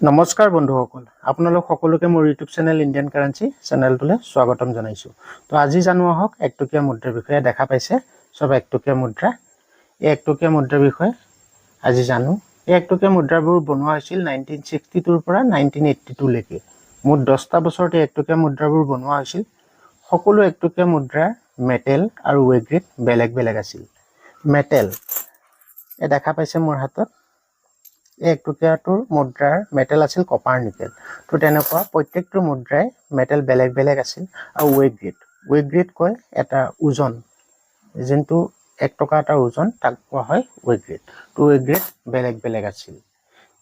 নমস্কাৰ বন্ধুসকল, আপোনালোক সকলোকে মোৰ ইউটিউব চেনেল ইণ্ডিয়ান কাৰেঞ্চি চেনেলটোলৈ স্বাগতম জনাইছোঁ। তো আজি জানো আহক একটকীয়া মুদ্ৰাৰ বিষয়ে। দেখা পাইছে সব একটকীয়া মুদ্ৰা। এই একটকীয়া মুদ্ৰাৰ বিষয়ে আজি জানো। এই একটকীয়া মুদ্ৰাবোৰ বনোৱা হৈছিল 1962 পৰা 1982 লৈকে। মুঠ 10টা বছৰতে একটকীয়া মুদ্ৰাবোৰ বনোৱা হৈছিল। সকলো একটকীয়া মুদ্ৰাৰ মেটেল আৰু ৱেট গ্ৰেড বেলেগ বেলেগ আছিল। মেটেল এই দেখা পাইছে মোৰ হাতত, এই একটকীয়াটোৰ মুদ্ৰাৰ মেটেল আছিল কপাৰ নিকেল। তো তেনেকুৱা প্ৰত্যেকটো মুদ্ৰাই মেটেল বেলেগ বেলেগ আছিল। আৰু ৱেট গ্ৰেড কয় এটা ওজন, যোনটো 1 টকা এটা ওজন, তাক কোৱা হয় ৱেট গ্ৰেড। তো ৱেট গ্ৰেড বেলেগ বেলেগ আছিল।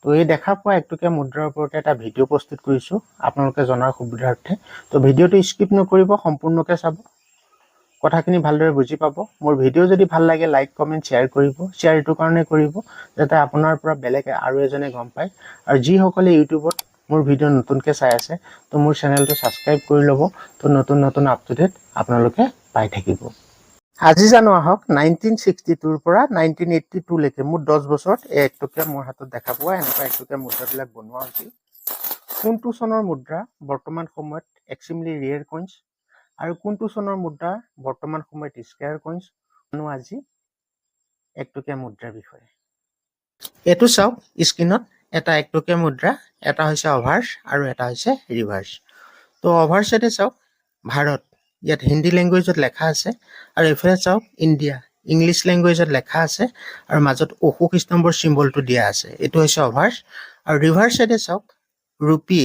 তো এই দেখা পোৱা একটকীয়া মুদ্ৰাৰ ওপৰতে এটা ভিডিঅ' প্ৰস্তুত কৰিছোঁ আপোনালোকে জনাৰ সুবিধাৰ্থে। তো ভিডিঅ'টো স্কিপ নকৰিব, সম্পূৰ্ণকৈ চাব, কথাখিনি ভালদৰে বুজি পাব। মোৰ ভিডিঅ' যদি ভাল লাগে লাইক কমেণ্ট শ্বেয়াৰ কৰিব। শ্বেয়াৰ এইটো কাৰণে কৰিব যাতে আপোনাৰ পৰা বেলেগ আৰু এজনে গম পায়। আৰু যিসকলে ইউটিউবত মোৰ ভিডিঅ' নতুনকৈ চাই আছে, তো মোৰ চেনেলটো ছাবস্ক্ৰাইব কৰি ল'ব। তো নতুন নতুন আপটুডেট আপোনালোকে পাই থাকিব। আজি জানো আহক 1962 পৰা 1982 লৈকে মুঠ 10 বছৰত এই একটকীয়া মোৰ হাতত দেখা পোৱা এনেকুৱা একটকীয়া মুদ্ৰাবিলাক বনোৱা হৈছিল। কোনটো চনৰ মুদ্ৰা বৰ্তমান সময়ত এক্সট্ৰিমলি ৰেয়াৰ কইন্স আৰু কোনটো চনৰ মুদ্ৰা বৰ্তমান সময়ত স্কেয়াৰ কইন্স জানো আজি একটকীয়া মুদ্ৰাৰ বিষয়ে। এইটো চাওক স্ক্ৰীনত, এটা একটকীয়া মুদ্ৰা, এটা হৈছে অভাৰ্চ আৰু এটা হৈছে ৰিভাৰ্চ। তো অভাৰ চাইডে চাওক ভাৰত, ইয়াত হিন্দী লেংগুৱেজত লেখা আছে, আৰু এইফালে চাওক ইণ্ডিয়া, ইংলিছ লেংগুৱেজত লেখা আছে, আৰু মাজত অশোক স্তম্ভৰ চিম্বলটো দিয়া আছে। এইটো হৈছে অভাৰ্চ। আৰু ৰিভাৰ্চ চাইডে চাওক ৰুপি,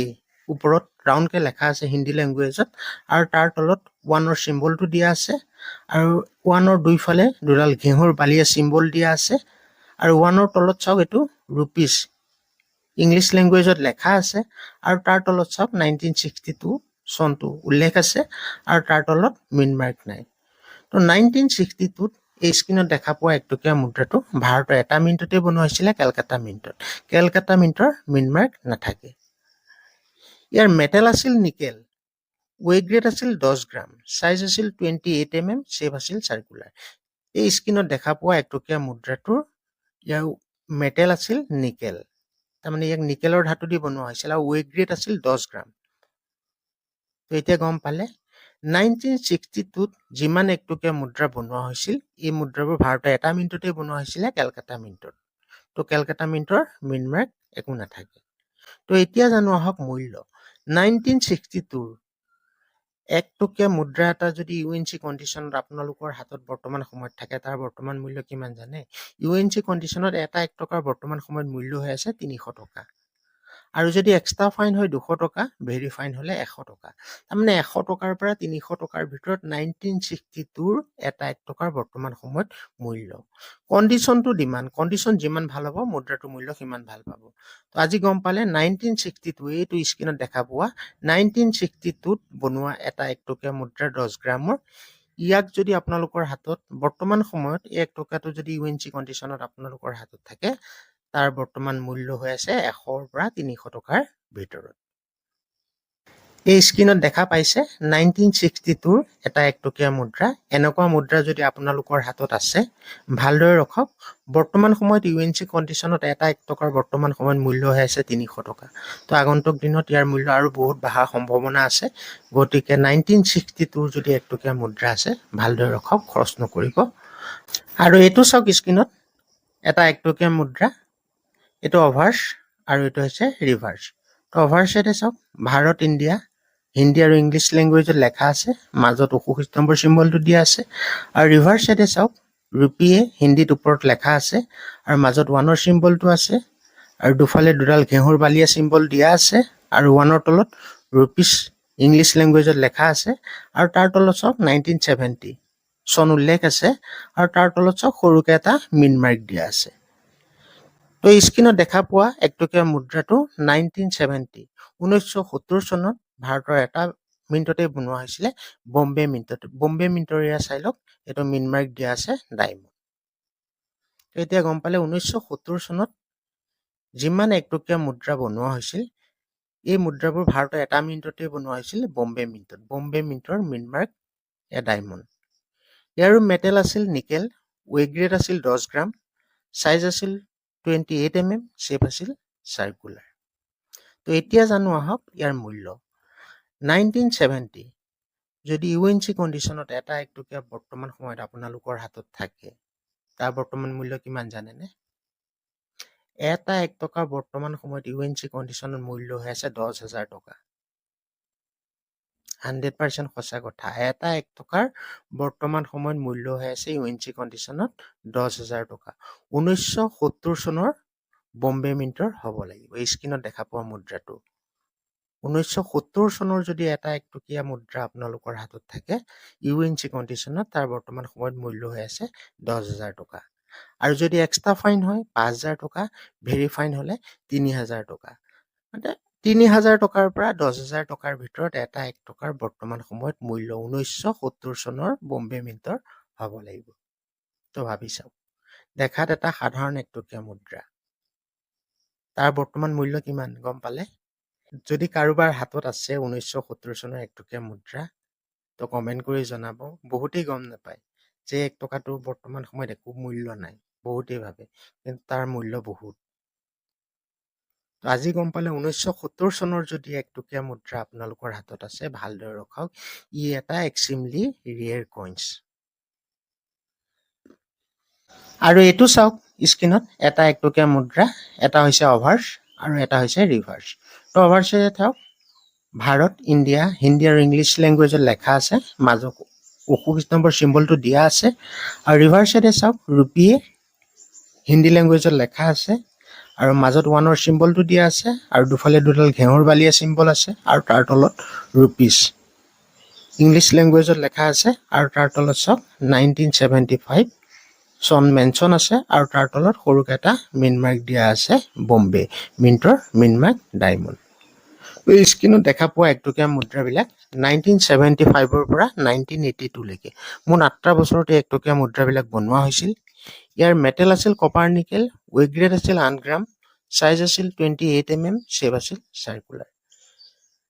ওপৰত ৰাউণ্ডকৈ লেখা আছে হিন্দী লেংগুৱেজত, আৰু তাৰ তলত ওৱানৰ চিম্বলটো দিয়া আছে, আৰু ওৱানৰ দুইফালে দুডাল ঘেঁহুৰ বালিয়া চিম্বল দিয়া আছে। আৰু ওৱানৰ তলত চাওক এইটো ৰুপিজ, ইংলিছ লেংগুৱেজত লেখা আছে, আৰু তাৰ তলত চাওক 1962 চনটো উল্লেখ আছে, আৰু তাৰ তলত মিন মাৰ্ক নাই। তো 1962ত এই স্ক্ৰীনত দেখা পোৱা একটকীয়া মুদ্ৰাটো ভাৰতৰ এটা মিণ্টতে বনোৱা হৈছিলে, কেলকাতা মিণ্টত। কেলকাতা মিণ্টৰ মিন মাৰ্ক নাথাকে। ইয়াৰ মেটেল আছিল নিকেল, ৱেট গ্ৰেড আছিল 10 গ্ৰাম, চাইজ আছিল 28 mm, শ্বেপ আছিল চাৰ্কুলাৰ। এই স্ক্ৰীনত দেখা পোৱা একটকীয়া মুদ্ৰাটোৰ ইয়াৰ মেটেল আছিল নিকেল, তাৰমানে ইয়াক নিকেলৰ ধাতু দি বনোৱা হৈছিল, আৰু ৱেট গ্ৰেড আছিল 10 গ্ৰাম। তো এতিয়া গম পালে 1962ত যিমান একটকীয়া মুদ্ৰা বনোৱা হৈছিল, এই মুদ্ৰাবোৰ ভাৰতৰ এটা মিণ্টতে বনোৱা হৈছিলে, কেলকাতা মিণ্টত। তো কেলকাতা মিণ্টৰ মিন মাৰ্ক একো নাথাকে। তো এতিয়া জানো আহক মূল্য। 1962ৰ একটকীয়া মুদ্ৰা এটা যদি UNC কণ্ডিশ্যনত আপোনালোকৰ হাতত বৰ্তমান সময়ত থাকে, তাৰ বৰ্তমান মূল্য কিমান জানে? UNC কণ্ডিশ্যনত এটা 1 টকাৰ বৰ্তমান সময়ত মূল্য হৈ আছে 300 টকা। আৰু যদি এক্সট্ৰা ফাইন হয় 200 টকা, ভেৰি ফাইন হ'লে 100 টকা। তাৰমানে 100 টকাৰ পৰা 300 টকাৰ ভিতৰত 1962ৰ এটা 1 টকাৰ বৰ্তমান সময়ত মূল্য। কণ্ডিশ্যনটো ডিমাণ্ড, কণ্ডিশ্যন যিমান ভাল হ'ব মুদ্ৰাটোৰ মূল্য সিমান ভাল পাব। তো আজি গম পালে 1962, এইটো স্ক্ৰীনত দেখা পোৱা 1962ত বনোৱা এটা একটকীয়া মুদ্ৰা 10 গ্ৰামৰ, ইয়াক যদি আপোনালোকৰ হাতত বৰ্তমান সময়ত এই 1 টকাটো যদি UNC কণ্ডিশ্যনত আপোনালোকৰ হাতত থাকে, তাৰ বৰ্তমান মূল্য হৈ আছে 100ৰ পৰা 300 টকাৰ ভিতৰত। এই স্ক্ৰীনত দেখা পাইছে 1962ৰ এটা একটকীয়া মুদ্ৰা। এনেকুৱা মুদ্ৰা যদি আপোনালোকৰ হাতত আছে, ভালদৰে ৰখক। বৰ্তমান সময়ত UNC কণ্ডিশ্যনত এটা 1 টকাৰ বৰ্তমান সময়ত মূল্য হৈ আছে 300 টকা। তো আগন্তুক দিনত ইয়াৰ মূল্য আৰু বহুত বঢ়াৰ সম্ভাৱনা আছে। গতিকে 1962ৰ যদি একটকীয়া মুদ্ৰা আছে, ভালদৰে ৰখক, খৰচ নকৰিব। আৰু এইটো চাওক স্ক্ৰীনত, এটা একটকীয়া মুদ্ৰা, এইটো অভাৰ্চ আৰু এইটো হৈছে ৰিভাৰ্চ। তো অভাৰ্চ চাইডে চাওক ভাৰত, ইণ্ডিয়া, হিন্দী আৰু ইংলিছ লেংগুৱেজত লেখা আছে, মাজত অশোক স্তম্ভৰ চিম্বলটো দিয়া আছে। আৰু ৰিভাৰ্চ চাইডে চাওক ৰুপিয়ে হিন্দীত ওপৰত লেখা আছে, আৰু মাজত ওৱানৰ চিম্বলটো আছে, আৰু দুফালে দুডাল ঘেঁহুৰ বালিয়া চিম্বল দিয়া আছে, আৰু ওৱানৰ তলত ৰুপিজ ইংলিছ লেংগুৱেজত লেখা আছে, আৰু তাৰ তলত চাওক 1970 চন উল্লেখ আছে, আৰু তাৰ তলত চাওক সৰুকৈ এটা মিন মাৰ্ক দিয়া আছে। তো এই স্ক্ৰীনত দেখা পোৱা একটকীয়া মুদ্ৰাটো 1970 চনত ভাৰতৰ এটা মিণ্টতে বনোৱা হৈছিলে, বম্বে মিণ্টত। বম্বে মিণ্টৰ এয়া চাই লওক, এইটো মিন মাৰ্ক দিয়া আছে ডায়মণ্ড। এতিয়া গম পালে 1970 চনত যিমান একটকীয়া মুদ্ৰা বনোৱা হৈছিল, এই মুদ্ৰাবোৰ ভাৰতৰ এটা মিণ্টতে বনোৱা হৈছিল, বম্বে মিণ্টত। বম্বে মিণ্টৰ মিন মাৰ্ক এ ডায়মণ্ড। ইয়াৰো মেটেল আছিল নিকেল, ৱেট গ্ৰেড আছিল 10 গ্ৰাম, চাইজ আছিল 28 mm, শ্বেপ আছিল চাৰ্কুলাৰ। তো এতিয়া জানো আহক ইয়াৰ মূল্য 1970 যদি ইউএনচি কণ্ডিশ্যনত এটা 1 টকীয়া বৰ্তমান সময়ত আপোনালোকৰ হাতত থাকে তাৰ বৰ্তমান মূল্য কিমান জানেনে এটা 1 টকাৰ বৰ্তমান সময়ত ইউএনচি কণ্ডিশ্যনৰ মূল্য হৈ আছে 10,000 টকা 100% সঁচা কথা এটা 1 টকাৰ বৰ্তমান সময়ত মূল্য হৈ আছে ইউএনচি কণ্ডিশ্যনত 10,000 টকা 1970 চনৰ বম্বে মিণ্টৰ হ'ব লাগিব এই স্ক্ৰীনত দেখা পোৱা মুদ্ৰাটো 1970 চনৰ যদি এটা 1 টকীয়া মুদ্ৰা আপোনালোকৰ হাতত থাকে ইউএনচি কণ্ডিশ্যনত তাৰ বৰ্তমান সময়ত মূল্য হৈ আছে 10,000 টকা আৰু যদি এক্সট্ৰা ফাইন হয় 5,000 টকা ভেৰি ফাইন হলে 3,000 টকা মানে 3,000 টকাৰ পৰা 10,000 টকাৰ ভিতৰত এটা 1 টকাৰ বৰ্তমান সময়ত মূল্য 1970 চনৰ বম্বে মিণ্টৰ হ'ব লাগিব তো ভাবি চাওক দেখাত এটা সাধাৰণ 1 টকীয়া মুদ্ৰা তাৰ বৰ্তমান মূল্য কিমান গম পালে যদি কাৰোবাৰ হাতত আছে 1970 চনৰ 1 টকীয়া মুদ্ৰা তো কমেন্ট কৰি জনাব বহুতেই গম নাপায় যে 1 টকাটো বৰ্তমান সময়ত একো মূল্য নাই বহুতেই ভাবে কিন্তু তাৰ মূল্য বহুত তো আজি গম পালে 1970 চনৰ যদি 1 টকীয়া মুদ্ৰা আপোনালোকৰ হাতত আছে ভালদৰে ৰখাওক ই এটা এক্সট্ৰিমলি ৰেয়াৰ কইন্স আৰু এটো চাওক স্ক্ৰীনত এটা 1 টকীয়া মুদ্ৰা এটা হৈছে অভাৰ্স আৰু এটা হৈছে ৰিভাৰ্স তো অভাৰ্সে থাকক ভাৰত ইণ্ডিয়া হিন্দী আৰু ইংলিছ ল্যাঙ্গুৱেজত লেখা আছে মাজত অশোক স্তম্ভৰ চিম্বলটো দিয়া আছে আৰু ৰিভাৰ্সেৰে চাওক ৰুপিয়ে হিন্দী ল্যাঙ্গুৱেজত লেখা আছে আৰু মাজত ওৱানৰ চিম্বলটো দিয়া আছে আৰু দুফালে দুডাল ঘেঁহুৰ বালিয়া চিম্বল আছে আৰু তাৰ তলত ৰুপিস ইংলিছ ল্যাঙ্গুৱেজত লেখা আছে আৰু তাৰ তলত চাওক 1975 চন মেনশন আছে আৰু তাৰ তলত সৰুকে এটা মিনমাৰ্ক দিয়া আছে বম্বে মিণ্টৰ মিনমাৰ্ক ডায়মণ্ড এই স্ক্ৰীনত দেখা পোৱা 1 টকীয়া মুদ্ৰাবিলাক 1975 ৰ পৰা 1982 লৈকে মুঠ 8 বছৰতে 1 টকীয়া মুদ্ৰাবিলাক বনোৱা হৈছিল ইয়াৰ মেটেল আছিল কপাৰ নিকেল ৱেইট গ্ৰেড আছিল 8 গ্ৰাম সাইজ আছিল 28 mm শেপ আছিল সাৰ্কুলাৰ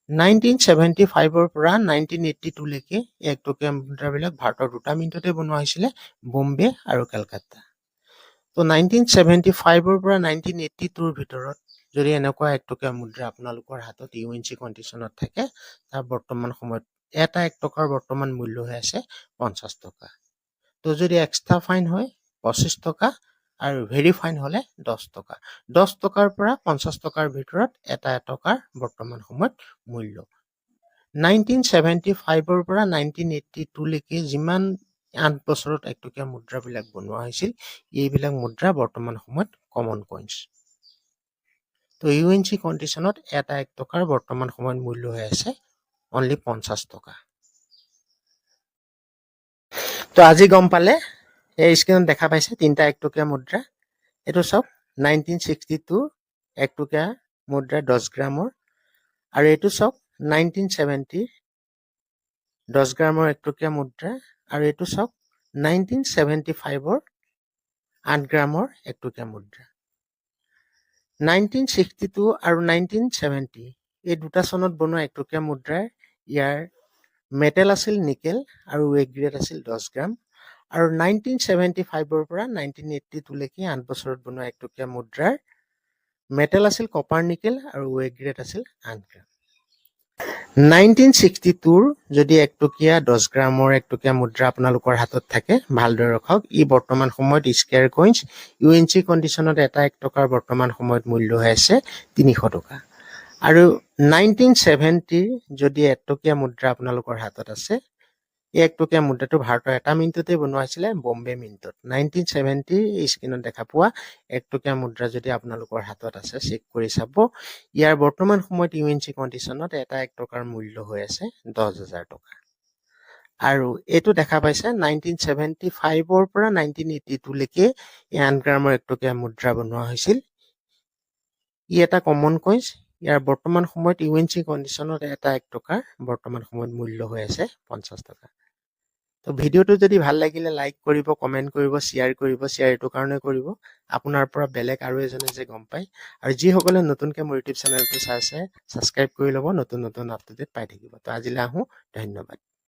1975 ৰ পৰা 1982 লৈকে 1 টকীয়া মুদ্ৰাবিলাক ভাৰতৰ দুটা মিণ্টতে বনোৱা হৈছিল বম্বে আৰু কলকাতা তো 1975 ৰ পৰা 1982 ৰ ভিতৰত যদি এনেকুৱা 1 টকীয়া মুদ্ৰা আপোনালোকৰ হাতত ইউএনচি কণ্ডিশ্যনত থাকে তাৰ বৰ্তমান সময়ত এটা 1 টকাৰ বৰ্তমান মূল্য হৈ আছে 50 টকা তো যদি এক্সট্ৰা ফাইন হয় 25 টকা আৰু ভেৰি ফাইন হলে 10 টকা 10 টকাৰ পৰা 50 টকাৰ ভিতৰত এটা 1 টকাৰ বৰ্তমান সময়ত মূল্য 1975 ৰ পৰা 1982 লৈকে যিমান 8 বছৰত 1 টকীয়া মুদ্ৰাবিলাক বনোৱা হৈছিল এইবিলাক মুদ্ৰা বৰ্তমান সময়ত কমন কইন্স তো ইউএনচি কণ্ডিশ্যনত এটা 1 টকাৰ বৰ্তমান সময়ত মূল্য হৈ আছে অনলি 50 টকা তো আজি গম পালে এই স্ক্ৰীনত দেখা পাইছে তিনটা 1 টকীয়া মুদ্ৰা এটো সব 1962 1 টকীয়া মুদ্ৰা 10 গ্ৰামৰ আৰু এটো সব 1970 10 গ্ৰামৰ 1 টকীয়া মুদ্ৰা আৰু এটো সব 1975 ৰ 8 গ্ৰামৰ 1 টকীয়া মুদ্ৰা 1962 আৰু 1970 এই দুটা চনত বনোৱা 1 টকীয়া মুদ্ৰাৰ ইয়াৰ মেটেল আছিল নিকেল আৰু ৱেইট গ্ৰেড আছিল 10 গ্ৰাম আৰু 1975 ৰ পৰা 1982 লৈকে 8 বছৰত বনোৱা 1 টকীয়া মুদ্ৰাৰ মেটেল আছিল কপাৰ নিকেল আৰু ৱেইট গ্ৰেড আছিল 8 গ্ৰাম 1962 যদি 1 টকীয়া 10 গ্ৰামৰ 1 টকীয়া মুদ্ৰা আপোনালোকৰ হাতত থাকে ভালদৰে ৰখাওক ই বৰ্তমান সময়ত স্কেয়াৰ কইন্স ইউএনচি কণ্ডিশ্যনত এটা 1 টকাৰ বৰ্তমান সময়ত মূল্য হৈ আছে 300 টকা আৰু 1970 যদি 1 টকীয়া মুদ্ৰা আপোনালোকৰ হাতত আছে এই 1 টকীয়া মুদ্ৰাটো ভাৰতৰ এটা মিণ্টতে বনোৱা হৈছিল বম্বে মিণ্টত 1970 এই স্ক্ৰীনত দেখা পোৱা 1 টকীয়া মুদ্ৰা যদি আপোনালোকৰ হাতত আছে চেক কৰি চাব ইয়াৰ বৰ্তমান সময়ত ইউএনচি কণ্ডিশ্যনত এটা 1 টকাৰ মূল্য হৈ আছে 10,000 টকা আৰু এটো দেখা পাইছে 1975 ৰ পৰা 1982 লৈকে 8 গ্ৰামৰ 1 টকীয়া মুদ্ৰা বনোৱা হৈছিল ই এটা কমন কইন্স ইয়াৰ বৰ্তমান সময়ত ইউএনচি কণ্ডিশ্যনত এটা 1 টকাৰ বৰ্তমান সময়ত মূল্য হৈ আছে 50 টকা তো ভিডিওটো যদি ভাল লাগিলে লাইক কৰিব কমেন্ট কৰিব শেয়াৰ কৰিব শেয়াৰ এটো কাৰণে কৰিব আপোনাৰ পৰা বেলেগ আৰু এজনে যে গম পায় আৰু যি সকলে নতুনকৈ মোৰ ইউটিউব চেনেলটো চাই আছে সাবস্ক্ৰাইব কৰি ল'ব নতুন নতুন আপডেট পাই থাকিব তো আজিলৈ আহো ধন্যবাদ